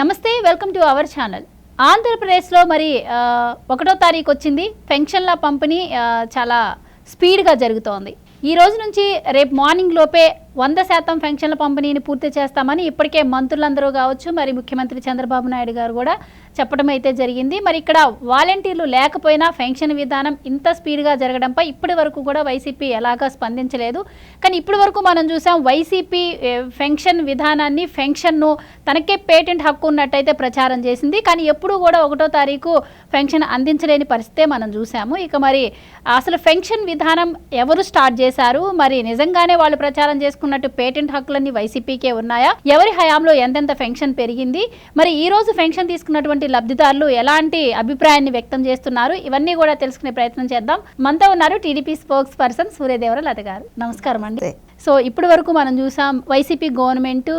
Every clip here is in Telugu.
నమస్తే, వెల్కమ్ టు అవర్ ఛానల్. ఆంధ్రప్రదేశ్లో మరి 1వ తారీఖు వచ్చింది. పెన్షన్ల పంపిణీ చాలా స్పీడ్గా జరుగుతోంది. ఈ రోజు నుంచి రేపు మార్నింగ్ లోపే 100% పెన్షన్ల పంపిణీని పూర్తి చేస్తామని ఇప్పటికే మంత్రులందరూ కావచ్చు, మరి ముఖ్యమంత్రి చంద్రబాబు నాయుడు గారు కూడా చెప్పడం అయితే జరిగింది. మరి ఇక్కడ వాలంటీర్లు లేకపోయినా పెన్షన్ విధానం ఇంత స్పీడ్గా జరగడంపై ఇప్పటి వరకు కూడా వైసీపీ ఎలాగా స్పందించలేదు. కానీ ఇప్పటి వరకు మనం చూసాం, వైసీపీ పెన్షన్ విధానాన్ని, పెన్షన్ను తనకే పేటెంట్ హక్కు ఉన్నట్టయితే ప్రచారం చేసింది. కానీ ఎప్పుడు కూడా 1వ తారీఖు పెన్షన్ అందించలేని పరిస్థితే మనం చూసాము. ఇక మరి అసలు పెన్షన్ విధానం ఎవరు స్టార్ట్ చేశారు, మరి నిజంగానే వాళ్ళు ప్రచారం చేసుకున్నట్టు పేటెంట్ హక్కులన్నీ వైసీపీకే ఉన్నాయా, ఎవరి హయాంలో ఎంతెంత పెన్షన్ పెరిగింది, మరి ఈ రోజు పెన్షన్ తీసుకున్నటువంటి లబ్ధిదారులు ఎలాంటి అభిప్రాయాన్ని వ్యక్తం చేస్తున్నారు, ఇవన్నీ కూడా తెలుసుకునే ప్రయత్నం చేద్దాం. మనతో ఉన్నారు టీడీపీ స్పోక్స్ పర్సన్ సూర్యదేవర లత గారు. నమస్కారం అండి. సో ఇప్పటి వరకు మనం చూసాం, వైసీపీ గవర్నమెంట్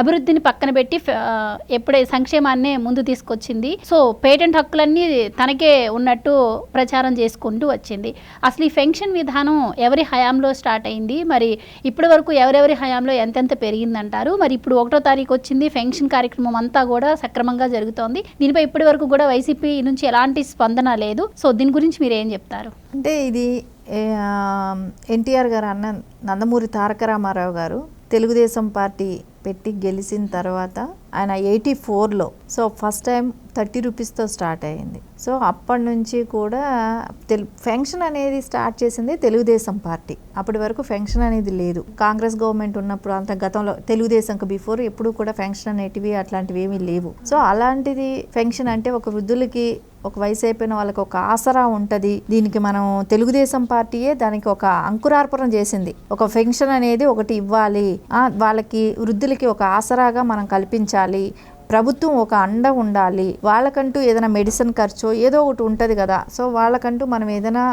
అభివృద్ధిని పక్కన పెట్టి ఎప్పుడే సంక్షేమాన్ని ముందు తీసుకొచ్చింది. సో పేటెంట్ హక్కులన్నీ తనకే ఉన్నట్టు ప్రచారం చేసుకుంటూ వచ్చింది. అసలు ఈ పెన్షన్ విధానం ఎవరి హయాంలో స్టార్ట్ అయింది, మరి ఇప్పటి వరకు ఎవరెవరి హయాంలో ఎంతెంత పెరిగిందంటారు? మరి ఇప్పుడు 1వ తారీఖు వచ్చింది, పెన్షన్ కార్యక్రమం అంతా కూడా సక్రమంగా జరుగుతోంది. దీనిపై ఇప్పటి వరకు కూడా వైసీపీ నుంచి ఎలాంటి స్పందన లేదు. సో దీని గురించి మీరు ఏం చెప్తారు? అంటే ఇది ఎన్టీఆర్ గారు అన్న నందమూరి తారక రామారావు గారు తెలుగుదేశం పార్టీ పెట్టి గెలిచిన తర్వాత ఆయన 84లో సో ఫస్ట్ టైం 30 రూపీస్తో స్టార్ట్ అయ్యింది. సో అప్పటి నుంచి కూడా పెన్షన్ అనేది స్టార్ట్ చేసింది తెలుగుదేశం పార్టీ. అప్పటి వరకు పెన్షన్ అనేది లేదు. కాంగ్రెస్ గవర్నమెంట్ ఉన్నప్పుడు అంత గతంలో తెలుగుదేశంకి బిఫోర్ ఎప్పుడు కూడా పెన్షన్ అనేటివి అట్లాంటివి ఏమీ లేవు. సో అలాంటిది పెన్షన్ అంటే ఒక వృద్ధులకి, ఒక వయసు అయిపోయిన వాళ్ళకి ఒక ఆసరా ఉంటుంది. దీనికి మనం తెలుగుదేశం పార్టీయే దానికి ఒక అంకురార్పణ చేసింది. ఒక పెన్షన్ అనేది ఒకటి ఇవ్వాలి, వాళ్ళకి వృద్ధులకి ఒక ఆసరాగా మనం కల్పించాలి, ప్రభుత్వం ఒక అండ ఉండాలి, వాళ్ళకంటూ ఏదైనా మెడిసిన్ ఖర్చు ఏదో ఒకటి ఉంటుంది కదా. సో వాళ్ళకంటూ మనం ఏదైనా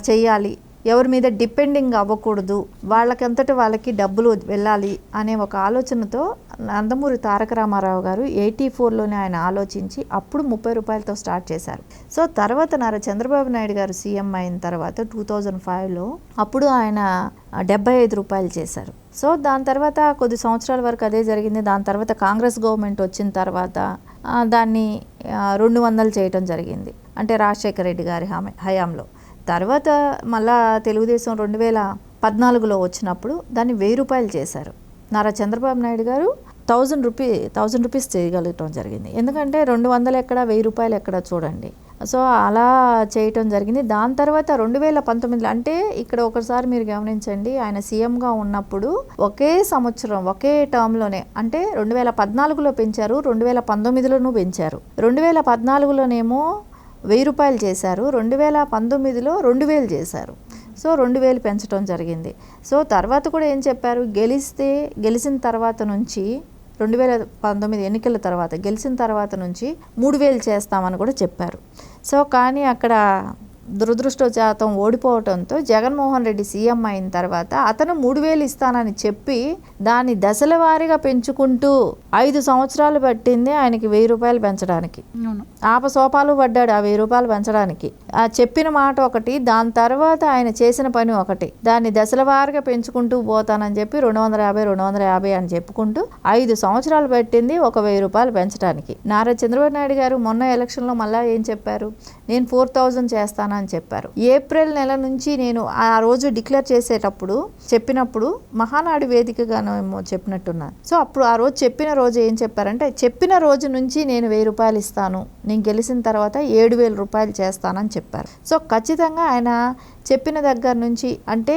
చెయ్యాలి, ఎవరి మీద డిపెండింగ్ అవ్వకూడదు, వాళ్ళకంతటి వాళ్ళకి డబ్బులు వెళ్ళాలి అనే ఒక ఆలోచనతో నందమూరి తారక రామారావు గారు 84లోనే ఆయన ఆలోచించి అప్పుడు 30 రూపాయలతో స్టార్ట్ చేశారు. సో తర్వాత చంద్రబాబు నాయుడు గారు సీఎం అయిన తర్వాత 2005లో అప్పుడు ఆయన 75 రూపాయలు చేశారు. సో దాని తర్వాత కొద్ది సంవత్సరాల వరకు అదే జరిగింది. దాని తర్వాత కాంగ్రెస్ గవర్నమెంట్ వచ్చిన తర్వాత దాన్ని 200 చేయటం జరిగింది, అంటే రాజశేఖర రెడ్డి గారి హయాంలో. తర్వాత మళ్ళా తెలుగుదేశం 2014లో వచ్చినప్పుడు దాన్ని 1000 రూపాయలు చేశారు. నారా చంద్రబాబు నాయుడు గారు 1000 రూపీస్ చేయగలగటం జరిగింది. ఎందుకంటే 200 ఎక్కడ, 1000 రూపాయలు ఎక్కడ చూడండి. సో అలా చేయటం జరిగింది. దాని తర్వాత 2019లో, అంటే ఇక్కడ ఒకసారి మీరు గమనించండి, ఆయన సీఎంగా ఉన్నప్పుడు ఒకే సంవత్సరం ఒకే టర్మ్లోనే, అంటే 2014లో పెంచారు, 2019లోనూ పెంచారు. 2014లోనేమో 1000 రూపాయలు చేశారు, 2019లో 2000 చేశారు. సో 2000 పెంచడం జరిగింది. సో తర్వాత కూడా ఏం చెప్పారు, గెలిచిన తర్వాత నుంచి 2019 ఎన్నికల తర్వాత గెలిచిన తర్వాత నుంచి 3000 చేస్తామని కూడా చెప్పారు. సో కానీ అక్కడ దురదృష్టవశాతం ఓడిపోవడంతో జగన్మోహన్ రెడ్డి సీఎం అయిన తర్వాత అతను 3000 ఇస్తానని చెప్పి దాన్ని దశల వారీగా పెంచుకుంటూ 5 సంవత్సరాలు పట్టింది ఆయనకి 1000 రూపాయలు పెంచడానికి. ఆపసోపాలు పడ్డాడు ఆ 1000 రూపాయలు పెంచడానికి. ఆ చెప్పిన మాట ఒకటి, దాని తర్వాత ఆయన చేసిన పని ఒకటి. దాన్ని దశల వారీగా పెంచుకుంటూ పోతానని చెప్పి 250 అని చెప్పుకుంటూ 5 సంవత్సరాలు పట్టింది ఒక 1000 రూపాయలు పెంచడానికి. నారా చంద్రబాబు నాయుడు గారు మొన్న ఎలక్షన్లో మళ్ళీ ఏం చెప్పారు, నేను 4000 చేస్తాను అని చెప్పారు. ఏప్రిల్ నెల నుంచి నేను ఆ రోజు డిక్లేర్ చేసేటప్పుడు చెప్పినప్పుడు మహానాడు వేదికగానేమో చెప్పినట్టున్నాను. సో అప్పుడు ఆ రోజు చెప్పిన రోజు ఏం చెప్పారంటే, చెప్పిన రోజు నుంచి నేను 1000 రూపాయలు ఇస్తాను, నేను గెలిచిన తర్వాత 7000 రూపాయలు చేస్తానని చెప్పారు. సో ఖచ్చితంగా ఆయన చెప్పిన దగ్గర నుంచి, అంటే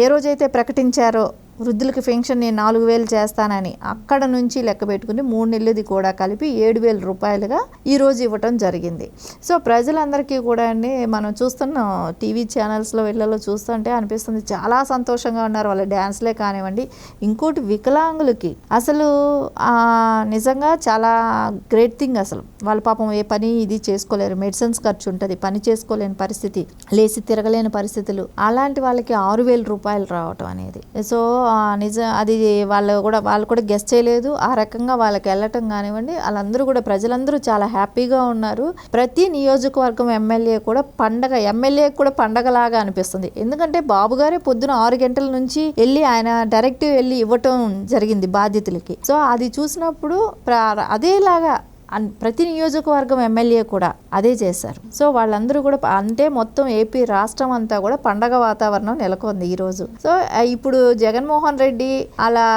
ఏ రోజైతే ప్రకటించారో వృద్ధులకి పెన్షన్ నేను 4000 చేస్తానని, అక్కడ నుంచి లెక్క పెట్టుకుని 3 నెలలది కూడా కలిపి 7000 రూపాయలుగా ఈరోజు ఇవ్వటం జరిగింది. సో ప్రజలందరికీ కూడా అండి, మనం చూస్తున్న టీవీ ఛానల్స్లో వీళ్ళలో చూస్తుంటే అనిపిస్తుంది చాలా సంతోషంగా ఉన్నారు. వాళ్ళ డ్యాన్స్లే కానివ్వండి, ఇంకోటి వికలాంగులకి అసలు నిజంగా చాలా గ్రేట్ థింగ్. అసలు వాళ్ళ పాపం ఏ పని ఇది చేసుకోలేరు, మెడిసిన్స్ ఖర్చు ఉంటుంది, పని చేసుకోలేని పరిస్థితి, లేచి తిరగలేని పరిస్థితులు, అలాంటి వాళ్ళకి 6000 రూపాయలు రావటం అనేది. సో అది వాళ్ళు కూడా గెస్ట్ చేయలేదు. ఆ రకంగా వాళ్ళకి వెళ్ళటం కానివ్వండి, వాళ్ళందరూ కూడా ప్రజలందరూ చాలా హ్యాపీగా ఉన్నారు. ప్రతి నియోజకవర్గం ఎమ్మెల్యే కూడా పండగలాగా అనిపిస్తుంది. ఎందుకంటే బాబు గారే పొద్దున 6 గంటల నుంచి ఆయన డైరెక్ట్ వెళ్ళి ఇవ్వటం జరిగింది బాధ్యతలకి. సో అది చూసినప్పుడు అదేలాగా ప్రతి నియోజకవర్గం ఎమ్మెల్యే కూడా అదే చేశారు. సో వాళ్ళందరూ కూడా అంటే మొత్తం ఏపీ రాష్ట్రం అంతా కూడా పండగ వాతావరణం నెలకొంది ఈరోజు. సో ఇప్పుడు జగన్మోహన్ రెడ్డి అలా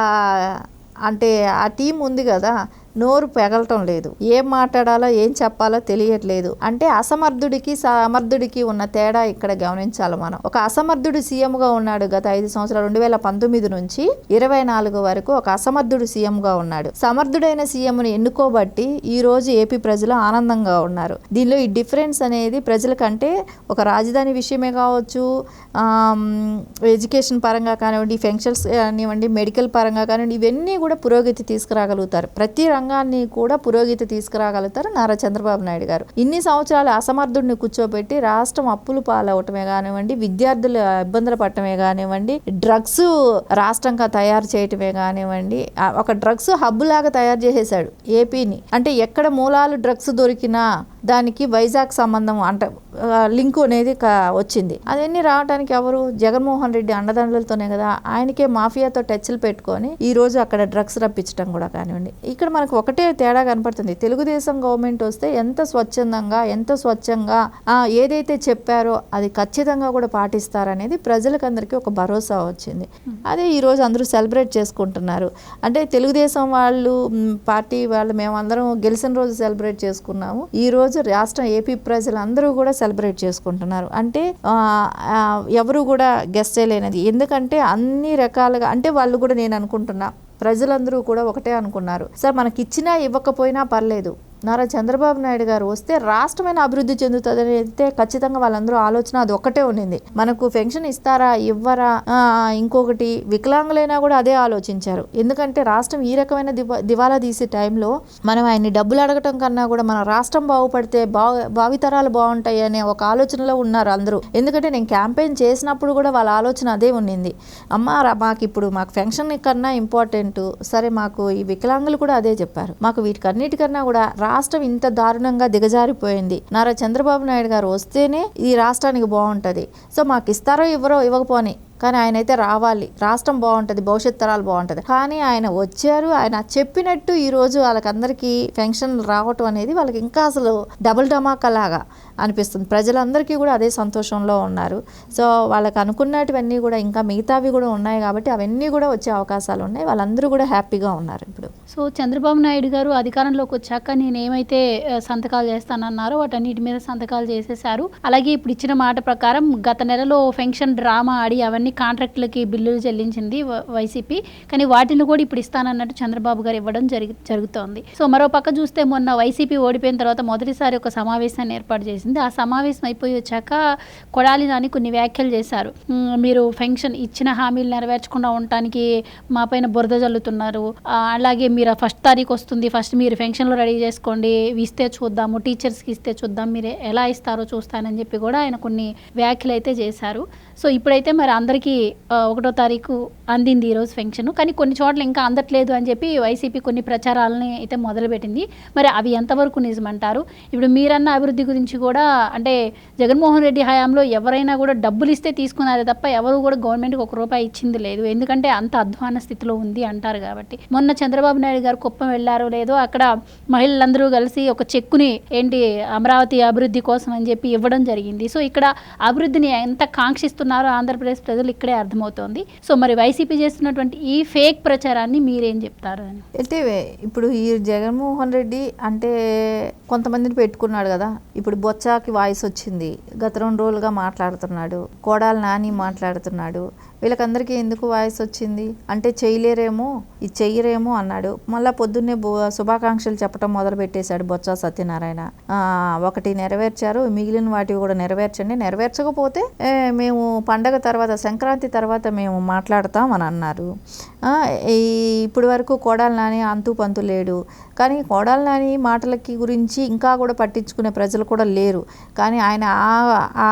అంటే ఆ టీం ఉంది కదా, నోరు పెగలటం లేదు, ఏం మాట్లాడాలో ఏం చెప్పాలో తెలియట్లేదు. అంటే అసమర్థుడికి సమర్థుడికి ఉన్న తేడా ఇక్కడ గమనించాలి మనం. ఒక అసమర్థుడు సీఎంగా ఉన్నాడు గత 5 సంవత్సరాలు 2019 నుంచి 24 వరకు ఒక అసమర్థుడు సీఎంగా ఉన్నాడు. సమర్థుడైన సీఎంను ఎన్నుకోబట్టి ఈ రోజు ఏపీ ప్రజలు ఆనందంగా ఉన్నారు. దీనిలో ఈ డిఫరెన్స్ అనేది ప్రజలకంటే ఒక రాజధాని విషయమే కావచ్చు, ఎడ్యుకేషన్ పరంగా కానివ్వండి, పెన్షన్స్ కానివ్వండి, మెడికల్ పరంగా కానివ్వండి, ఇవన్నీ కూడా పురోగతి తీసుకురాగలుగుతారు. ప్రతి రంగాన్ని కూడా పురోగతి తీసుకురాగలుగుతారు నారా చంద్రబాబు నాయుడు గారు. ఇన్ని సంవత్సరాలు అసమర్థుడిని కూర్చోబెట్టి రాష్ట్రం అప్పులు పాలవటమే కానివ్వండి, విద్యార్థులు ఇబ్బందులు పడటమే కానివ్వండి, డ్రగ్స్ రాష్ట్రంగా తయారు చేయటమే కానివ్వండి, ఒక డ్రగ్స్ హబ్ లాగా తయారు చేసేసాడు ఏపీని. అంటే ఎక్కడ మూలాలు డ్రగ్స్ దొరికినా దానికి వైజాగ్ సంబంధం అంటే లింక్ అనేది వచ్చింది. అవన్నీ రావడానికి ఎవరు? జగన్మోహన్ రెడ్డి అండదండలతోనే కదా. ఆయనకే మాఫియాతో టచ్లు పెట్టుకొని ఈ రోజు అక్కడ డ్రగ్స్ రప్పించడం కూడా కానివ్వండి. ఇక్కడ మనకు ఒకటే తేడా కనపడుతుంది. తెలుగుదేశం గవర్నమెంట్ వస్తే ఎంత స్వచ్ఛంగా ఏదైతే చెప్పారో అది ఖచ్చితంగా కూడా పాటిస్తారనేది ప్రజలకందరికీ ఒక భరోసా వచ్చింది. అదే ఈ రోజు అందరూ సెలబ్రేట్ చేసుకుంటున్నారు. అంటే తెలుగుదేశం వాళ్ళు పార్టీ వాళ్ళు మేమందరం గెలిచిన రోజు సెలబ్రేట్ చేసుకున్నాము. ఈ రోజు రాష్ట్రం ఏపీ ప్రజలందరూ కూడా సెలబ్రేట్ చేసుకుంటున్నారు. అంటే ఎవరు కూడా గెస్ చేయలేనిది. ఎందుకంటే అన్ని రకాలుగా అంటే వాళ్ళు కూడా నేను అనుకుంటున్నా ప్రజలందరూ కూడా ఒకటే అనుకున్నారు, సార్ మనకి ఇచ్చినా ఇవ్వకపోయినా పర్లేదు, నారా చంద్రబాబు నాయుడు గారు వస్తే రాష్ట్రమైన అభివృద్ధి చెందుతుందని అయితే ఖచ్చితంగా వాళ్ళందరూ ఆలోచన అది ఒకటే ఉండింది. మనకు పెన్షన్ ఇస్తారా ఇవ్వరా, ఇంకొకటి వికలాంగులైనా కూడా అదే ఆలోచించారు. ఎందుకంటే రాష్ట్రం ఈ రకమైన దివాలా తీసే టైంలో మనం ఆయన్ని డబ్బులు అడగటం కన్నా కూడా మన రాష్ట్రం బాగుపడితే భావితరాలు బాగుంటాయి అనే ఒక ఆలోచనలో ఉన్నారు అందరూ. ఎందుకంటే నేను క్యాంపెయిన్ చేసినప్పుడు కూడా వాళ్ళ ఆలోచన అదే ఉండింది. మాకు పెన్షన్ కన్నా ఇంపార్టెంట్, సరే మాకు ఈ వికలాంగులు కూడా అదే చెప్పారు, మాకు వీటికన్నిటికన్నా కూడా రాష్ట్రం ఇంత దారుణంగా దిగజారిపోయింది, నారా చంద్రబాబు నాయుడు గారు వస్తేనే ఈ రాష్ట్రానికి బాగుంటుంది. సో మాకు ఇస్తారో ఇవ్వకపోని కానీ ఆయన అయితే రావాలి, రాష్ట్రం బాగుంటుంది, భవిష్యత్ తరాలు బాగుంటుంది. కానీ ఆయన వచ్చారు, ఆయన చెప్పినట్టు ఈరోజు వాళ్ళకందరికీ పెన్షన్లు రావటం అనేది వాళ్ళకి ఇంకా అసలు డబుల్ ధమాకాలాగా అనిపిస్తుంది. ప్రజలందరికీ కూడా అదే సంతోషంలో ఉన్నారు. సో వాళ్ళకి అనుకున్నటువన్నీ కూడా ఇంకా మిగతావి కూడా ఉన్నాయి కాబట్టి అవన్నీ కూడా వచ్చే అవకాశాలు ఉన్నాయి. వాళ్ళందరూ కూడా హ్యాపీగా ఉన్నారు ఇప్పుడు. సో చంద్రబాబు నాయుడు గారు అధికారంలోకి వచ్చాక నేను ఏమైతే సంతకాలు చేస్తానన్నారో వాటన్నిటి మీద సంతకాలు చేసేశారు. అలాగే ఇప్పుడు ఇచ్చిన మాట ప్రకారం గత నెలలో పెన్షన్ డ్రామా ఆడి అవన్నీ కాంట్రాక్టులకి బిల్లులు చెల్లించింది వైసీపీ. కానీ వాటిని కూడా ఇప్పుడు ఇస్తానన్నట్టు చంద్రబాబు గారు ఇవ్వడం జరుగుతోంది. సో మరో పక్క చూస్తే మొన్న వైసీపీ ఓడిపోయిన తర్వాత మొదటిసారి ఒక సమావేశాన్ని ఏర్పాటు చేసింది. ఆ సమావేశం అయిపోయి వచ్చాక కొడాలి నాని కొన్ని వ్యాఖ్యలు చేశారు. మీరు పెన్షన్ ఇచ్చిన హామీలు నెరవేర్చకుండా ఉండటానికి మా పైన బురద జల్లుతున్నారు, అలాగే మీరు ఫస్ట్ తారీఖు వస్తుంది, ఫస్ట్ మీరు పెన్షన్లు రెడీ చేసుకోండి, ఇస్తే చూద్దాము, టీచర్స్కి ఇస్తే చూద్దాం, మీరు ఎలా ఇస్తారో చూస్తానని చెప్పి కూడా ఆయన కొన్ని వ్యాఖ్యలు అయితే చేశారు. సో ఇప్పుడైతే మరి అందరికీ 1వ తారీఖు అందింది ఈరోజు పెన్షన్. కానీ కొన్ని చోట్ల ఇంకా అందట్లేదు అని చెప్పి వైసీపీ కొన్ని ప్రచారాలని అయితే మొదలుపెట్టింది. మరి అవి ఎంతవరకు నిజమంటారు? ఇప్పుడు మీరన్న అభివృద్ధి గురించి కూడా అంటే జగన్మోహన్ రెడ్డి హయాంలో ఎవరైనా కూడా డబ్బులు ఇస్తే తీసుకున్నారే తప్ప ఎవరు కూడా గవర్నమెంట్కి ₹1 ఇచ్చింది లేదు. ఎందుకంటే అంత అధ్వాన స్థితిలో ఉంది అంటారు కాబట్టి. మొన్న చంద్రబాబు నాయుడు గారు కుప్పం వెళ్ళారో లేదో అక్కడ మహిళలందరూ కలిసి ఒక చెక్కుని అమరావతి అభివృద్ధి కోసం అని చెప్పి ఇవ్వడం జరిగింది. సో ఇక్కడ అభివృద్ధిని ఎంత కాంక్షిస్తున్నారో ఆంధ్రప్రదేశ్ ప్రజలు ఇక్కడే అర్థమవుతోంది. సో మరి వైసీపీ చేస్తున్నటువంటి ఈ ఫేక్ ప్రచారాన్ని మీరేం చెప్తారు అని? అంటే ఇప్పుడు ఈ జగన్మోహన్ రెడ్డి అంటే కొంతమందిని పెట్టుకున్నాడు కదా. ఇప్పుడు బొత్సాకి వాయిస్ వచ్చింది, గత 2 రోజులుగా మాట్లాడుతున్నాడు, కొడాలి నాని మాట్లాడుతున్నాడు. వీళ్ళకందరికీ ఎందుకు వాయిస్ వచ్చింది అంటే చేయలేరేమో, ఇది చెయ్యరేమో అన్నాడు. మళ్ళీ పొద్దున్నే శుభాకాంక్షలు చెప్పడం మొదలు పెట్టేశాడు బొత్స సత్యనారాయణ. ఒకటి నెరవేర్చారు, మిగిలిన వాటివి కూడా నెరవేర్చండి, నెరవేర్చకపోతే మేము పండగ తర్వాత సంక్రాంతి తర్వాత మేము మాట్లాడతాం అని అన్నారు. ఇప్పటి వరకు కొడాలి నాని అంతు పంతు లేడు. కానీ కొడాలి నాని మాటలకి గురించి ఇంకా కూడా పట్టించుకునే ప్రజలు కూడా లేరు. కానీ ఆయన ఆ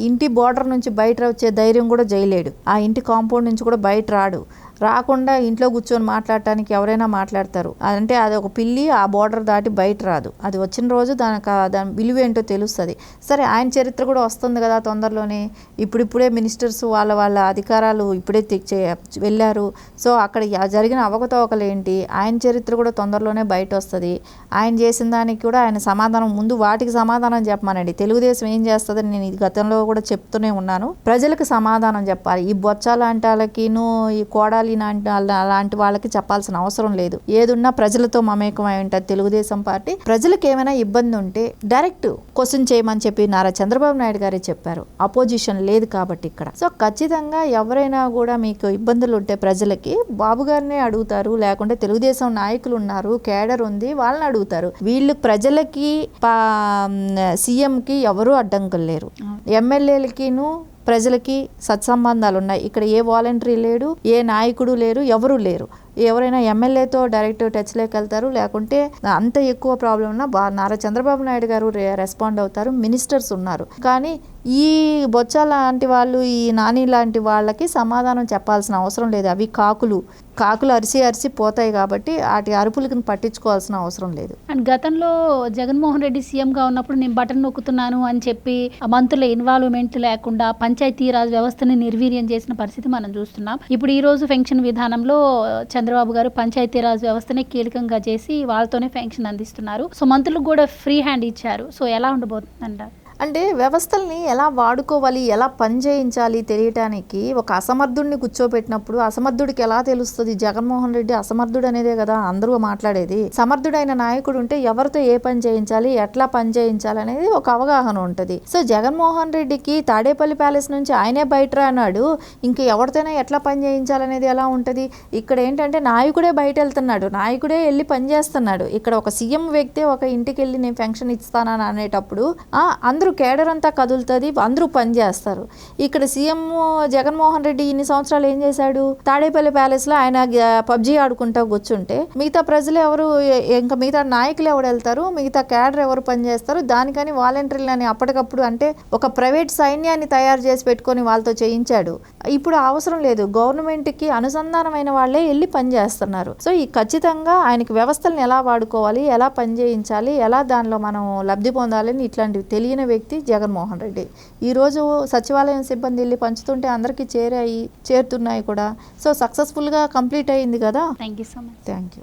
ఇంటి బోర్డర్ నుంచి బయట వచ్చే ధైర్యం కూడా చేయలేడు, ఆ ఇంటి కాంపౌండ్ నుంచి కూడా బయట రాడు. రాకుండా ఇంట్లో కూర్చొని మాట్లాడటానికి ఎవరైనా మాట్లాడతారు. అంటే అది ఒక పిల్లి ఆ బోర్డర్ దాటి బయట రాదు. అది వచ్చిన రోజు దాని విలువ ఏంటో తెలుస్తుంది. సరే, ఆయన చరిత్ర కూడా వస్తుంది కదా తొందరలోనే. ఇప్పుడిప్పుడే మినిస్టర్స్ వాళ్ళ అధికారాలు ఇప్పుడే వెళ్ళారు. సో అక్కడ జరిగిన అవకతవకలు ఏంటి, ఆయన చరిత్ర కూడా తొందరలోనే బయట వస్తుంది. ఆయన చేసిన దానికి కూడా ఆయన సమాధానం, ముందు వాటికి సమాధానం చెప్పమానండి. తెలుగుదేశం ఏం చేస్తుందని నేను ఇది గతంలో కూడా చెప్తూనే ఉన్నాను. ప్రజలకు సమాధానం చెప్పాలి. ఈ బొత్స లాంటి వాళ్ళకిను, ఈ కోడాలి అలాంటి వాళ్ళకి చెప్పాల్సిన అవసరం లేదు. ఏదున్నా ప్రజలతో మమేకమై ఉంటుంది తెలుగుదేశం పార్టీ. ప్రజలకు ఏమైనా ఇబ్బంది ఉంటే డైరెక్ట్ క్వశ్చన్ చేయమని చెప్పి నారా చంద్రబాబు నాయుడు గారే చెప్పారు. అపోజిషన్ లేదు కాబట్టి ఇక్కడ. సో ఖచ్చితంగా ఎవరైనా కూడా మీకు ఇబ్బందులు ఉంటే ప్రజలకి బాబు గారినే అడుగుతారు, లేకుంటే తెలుగుదేశం నాయకులు ఉన్నారు, కేడర్ ఉంది, వాళ్ళని అడుగుతారు. వీళ్ళు ప్రజలకి సీఎంకి ఎవరూ అడ్డంకులు లేరు. ఎమ్మెల్యేలకిను ప్రజలకి సత్సంబంధాలు ఉన్నాయి. ఇక్కడ ఏ వాలంటరీ లేడు, ఏ నాయకుడు లేరు, ఎవరు లేరు. ఎవరైనా ఎమ్మెల్యేతో డైరెక్ట్ టచ్లోకి వెళ్తారు, లేకుంటే అంత ఎక్కువ ప్రాబ్లం ఉన్నా నారా చంద్రబాబు నాయుడు గారు రెస్పాండ్ అవుతారు. మినిస్టర్స్ ఉన్నారు. కానీ ఈ బొత్స లాంటి వాళ్ళు, ఈ నాని లాంటి వాళ్ళకి సమాధానం చెప్పాల్సిన అవసరం లేదు. అవి కాకులు అరిసి పోతాయి కాబట్టి వాటి అరుపులకి పట్టించుకోవాల్సిన అవసరం లేదు. అండ్ గతంలో జగన్మోహన్ రెడ్డి సీఎంగా ఉన్నప్పుడు నేను బటన్ నొక్కుతున్నాను అని చెప్పి మంత్రుల ఇన్వాల్వ్మెంట్ లేకుండా పంచాయతీరాజ్ వ్యవస్థని నిర్వీర్యం చేసిన పరిస్థితి మనం చూస్తున్నాం. ఇప్పుడు ఈ రోజు పెన్షన్ విధానంలో చంద్రబాబు గారు పంచాయతీరాజ్ వ్యవస్థనే కీలకంగా చేసి వాళ్ళతోనే పెన్షన్ అందిస్తున్నారు. సో మంత్రులకు కూడా ఫ్రీ హ్యాండ్ ఇచ్చారు. సో ఎలా ఉండబోతుందంట? అంటే వ్యవస్థల్ని ఎలా వాడుకోవాలి, ఎలా పనిచేయించాలి తెలియటానికి ఒక అసమర్థుడిని కూర్చోబెట్టినప్పుడు అసమర్థుడికి ఎలా తెలుస్తుంది? జగన్మోహన్ రెడ్డి అసమర్థుడు అనేదే కదా అందరూ మాట్లాడేది. సమర్థుడైన నాయకుడు ఉంటే ఎవరితో ఏ పని చేయించాలి, ఎట్లా పని చేయించాలి అనేది ఒక అవగాహన ఉంటుంది. సో జగన్మోహన్ రెడ్డికి తాడేపల్లి ప్యాలెస్ నుంచి ఆయనే బయట రానాడు, ఇంకా ఎవరితోనే ఎట్లా పని చేయించాలనేది ఎలా ఉంటుంది? ఇక్కడ ఏంటంటే నాయకుడే బయట వెళ్తున్నాడు, నాయకుడే వెళ్ళి పని చేస్తున్నాడు. ఇక్కడ ఒక సీఎం వ్యక్తి ఒక ఇంటికి వెళ్ళి నేను పెన్షన్ ఇస్తానని అనేటప్పుడు అందరూ కేడర్ అంతా కదులుతుంది, అందరూ పని చేస్తారు. ఇక్కడ సీఎం జగన్మోహన్ రెడ్డి ఇన్ని సంవత్సరాలు ఏం చేశాడు? తాడేపల్లి ప్యాలెస్ లో ఆయన పబ్జీ ఆడుకుంటా కూర్చుంటే మిగతా ప్రజలు ఎవరు, ఇంకా మిగతా నాయకులు ఎవరు వెళ్తారు, మిగతా కేడర్ ఎవరు పని చేస్తారు? దానికని వాలంటీర్లని అప్పటికప్పుడు అంటే ఒక ప్రైవేట్ సైన్యాన్ని తయారు చేసి పెట్టుకొని వాళ్ళతో చేయించాడు. ఇప్పుడు అవసరం లేదు. గవర్నమెంట్కి అనుసంధానమైన వాళ్ళే వెళ్ళి పని చేస్తున్నారు. సో ఈ ఖచ్చితంగా ఆయనకి వ్యవస్థలను ఎలా వాడుకోవాలి, ఎలా పని చేయించాలి, ఎలా దానిలో మనం లబ్ధి పొందాలని ఇట్లాంటివి తెలియని వ్యక్తి జగన్మోహన్ రెడ్డి. ఈరోజు సచివాలయం సిబ్బంది వెళ్ళి పంచుతుంటే అందరికీ చేరుతున్నాయి కూడా. సో సక్సెస్ఫుల్గా కంప్లీట్ అయ్యింది కదా. Thank you so much. Thank you.